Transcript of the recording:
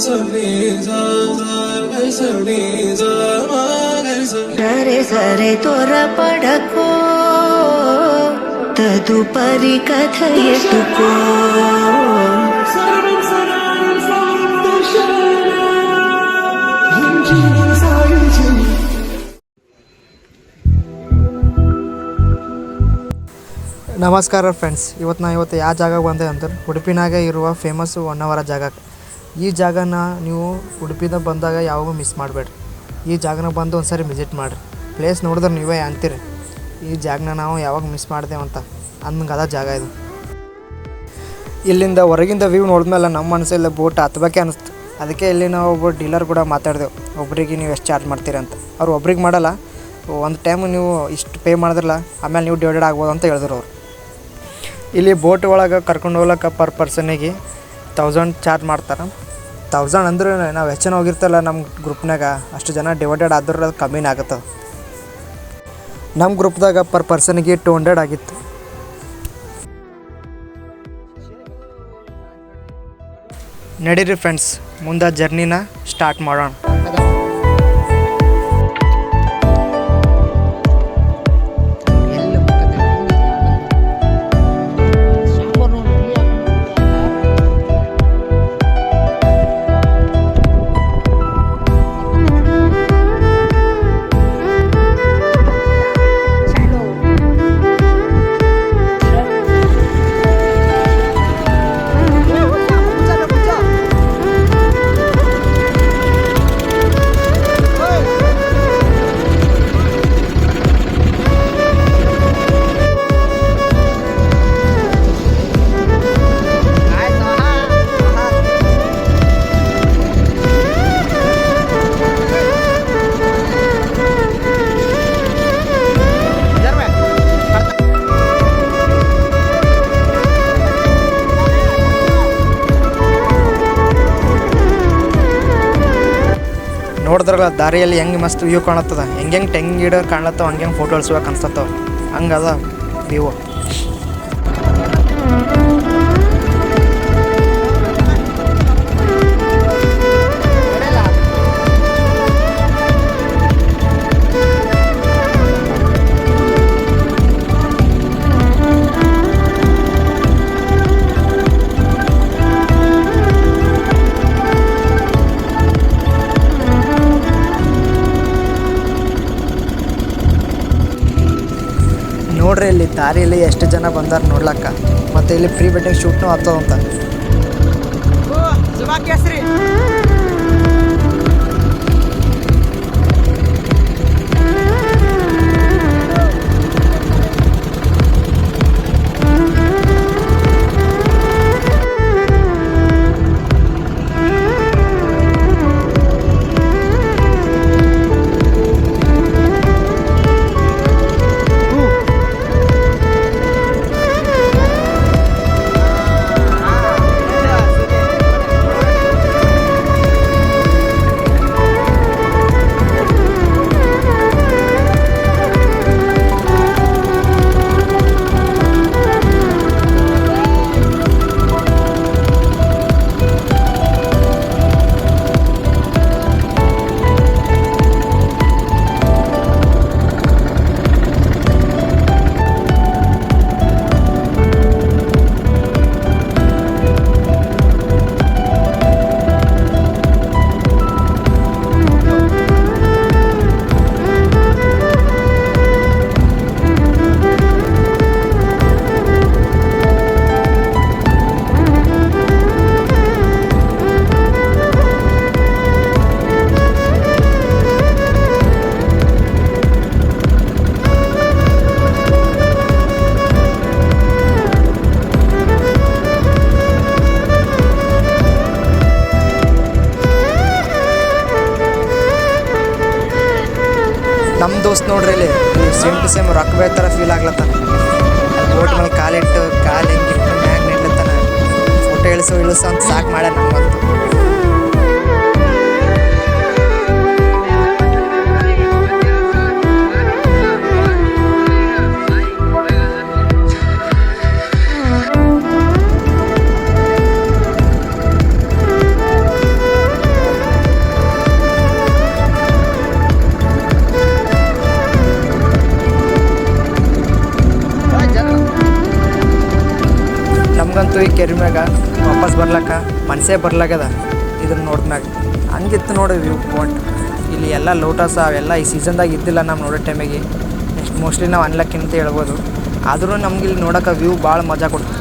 ಸರೆ ಸರೆ ತೋರ ಪಡಕೋ ತದುಪರಿ ಕಥೆ ಎತ್ತುಕೋ. ನಮಸ್ಕಾರ ಫ್ರೆಂಡ್ಸ್, ಇವತ್ತು ಯಾವ ಜಾಗಕ್ಕೆ ಬಂದೆ ಅಂದ್ರೆ ಉಡುಪಿನಾಗ ಇರುವ ಫೇಮಸ್ ಹೊನ್ನಾವರ ಜಾಗಕ್ಕೆ. ಈ ಜಾಗನ ನೀವು ಉಡುಪಿದಾಗ ಬಂದಾಗ ಯಾವಾಗೂ ಮಿಸ್ ಮಾಡಬೇಡ್ರಿ. ಈ ಜಾಗನ ಬಂದು ಒಂದು ಸಾರಿ ವಿಸಿಟ್ ಮಾಡಿರಿ. ಪ್ಲೇಸ್ ನೋಡಿದ್ರೆ ನೀವೇ ಅಂತೀರಿ ಈ ಜಾಗನ ನಾವು ಯಾವಾಗ ಮಿಸ್ ಮಾಡ್ದೇವಂತ. ಹಂಗೆ ಅದ ಜಾಗ ಇದು. ಇಲ್ಲಿಂದ ಹೊರಗಿಂದ ವ್ಯೂ ನೋಡಿದ್ಮೇಲೆ ನಮ್ಮ ಮನಸ್ಸೆಲ್ಲ ಬೋಟ್ ಹತ್ಬೇಕೆ ಅನಿಸ್ತು. ಅದಕ್ಕೆ ಇಲ್ಲಿ ನಾವು ಒಬ್ಬ ಡೀಲರ್ ಕೂಡ ಮಾತಾಡಿದೆವು, ಒಬ್ರಿಗೆ ನೀವು ಎಷ್ಟು ಚಾರ್ಜ್ ಮಾಡ್ತೀರಿ ಅಂತ. ಅವ್ರು ಒಬ್ರಿಗೆ ಮಾಡಲ್ಲ, ಒಂದು ಟೈಮ್ ನೀವು ಇಷ್ಟು ಪೇ ಮಾಡಿದ್ರಲ್ಲ ಆಮೇಲೆ ನೀವು ಡಿವೈಡೆಡ್ ಆಗ್ಬೋದು ಅಂತ ಹೇಳಿದ್ರು ಅವರು. ಇಲ್ಲಿ ಬೋಟ್ ಒಳಗೆ ಕರ್ಕೊಂಡು ಹೋಗ್ಲಿಕ್ಕೆ ಪರ್ ಪರ್ಸನಿಗೆ 1000 ಚಾರ್ಜ್ ಮಾಡ್ತಾರೆ. 1000 ಅಂದ್ರೆ ನಾವು ಎಷ್ಟು ಜನ ಹೋಗಿರ್ತಲ್ಲ ನಮ್ಮ ಗ್ರೂಪ್ನಾಗ ಅಷ್ಟು ಜನ ಡಿವೈಡೆಡ್ ಆದ್ರೆ ಅದು ಕಮ್ಮಿನೇ ಆಗುತ್ತೆ. ನಮ್ಮ ಗ್ರೂಪ್ದಾಗ ಪರ್ ಪರ್ಸನಿಗೆ 200 ಆಗಿತ್ತು. ನಡೀರಿ ಫ್ರೆಂಡ್ಸ್, ಮುಂದೆ ಜರ್ನಿನ ಸ್ಟಾರ್ಟ್ ಮಾಡೋಣ. ನೋಡಿದ್ರಲ್ಲ ದಾರಿಯಲ್ಲಿ ಹೆಂಗೆ ಮಸ್ತ್ ವ್ಯೂ ಕಾಣತ್ತದ, ಹೆಂಗೆ ತೆಂಗಿನ ಗಿಡ ಕಾಣ್ಲತ್ತವ, ಹಂಗೆ ಫೋಟೋ ಇಳಿಸ್ಬೇಕು ಅನ್ಸತ್ತವ. ಹಂಗದ ವ್ಯೂ. ನೋಡ್ರಿ ಇಲ್ಲಿ ದಾರಿಯಲ್ಲಿ ಎಷ್ಟು ಜನ ಬಂದಾರ ನೋಡ್ಲಕ್ಕ. ಮತ್ತು ಇಲ್ಲಿ ಪ್ರೀ ವೆಡ್ಡಿಂಗ್ ಶೂಟ್ನೂ ಆಗ್ತದಂತ. ನಮ್ಮ ದೋಸ್ತ್ ನೋಡ್ರಿ ಇಲ್ಲಿ ಸೇಮ್ ಟು ಸೇಮ್ ರೊಕ್ಕ ಥರ ಫೀಲ್ ಆಗ್ಲತ್ತಾನ. ಬೋಟ್ ಮೇಲೆ ಕಾಲಿಟ್ಟು ಕಾಲು ಹಿಂಗಿಟ್ಟು ಮ್ಯಾಗ ನಿಡ್ಲತ್ತಾನ. ಫೋಟೋ ಇಳಿಸೋ ಅಂತ ಸಾಕು ಮಾಡ್ಯಾನ ನಮ್ಮಂತೂ. ನಮಗಂತೂ ಈ ಕೆರೆ ಮ್ಯಾಗ ವಾಪಸ್ ಬರ್ಲಕ್ಕ ಮನಸ್ಸೇ ಬರ್ಲಾಗದ ಇದನ್ನು ನೋಡಿದ್ಮ್ಯಾಗ. ಹಂಗಿತ್ತು ನೋಡಿ ವ್ಯೂ ಪಾಯಿಂಟ್. ಇಲ್ಲಿ ಎಲ್ಲ ಲೋಟಸ್ ಅವೆಲ್ಲ ಈ ಸೀಸನ್ದಾಗ ಇದ್ದಿಲ್ಲ ನಾವು ನೋಡೋ ಟೈಮಿಗೆ. ನೆಕ್ಸ್ಟ್ ಮೋಸ್ಟ್ಲಿ ನಾವು ಅನ್ಲಕ್ಕಿ ಅಂತ ಹೇಳ್ಬೋದು. ಆದರೂ ನಮ್ಗೆ ಇಲ್ಲಿ ನೋಡೋಕೆ ವ್ಯೂ ಭಾಳ ಮಜಾ ಕೊಡ್ತು.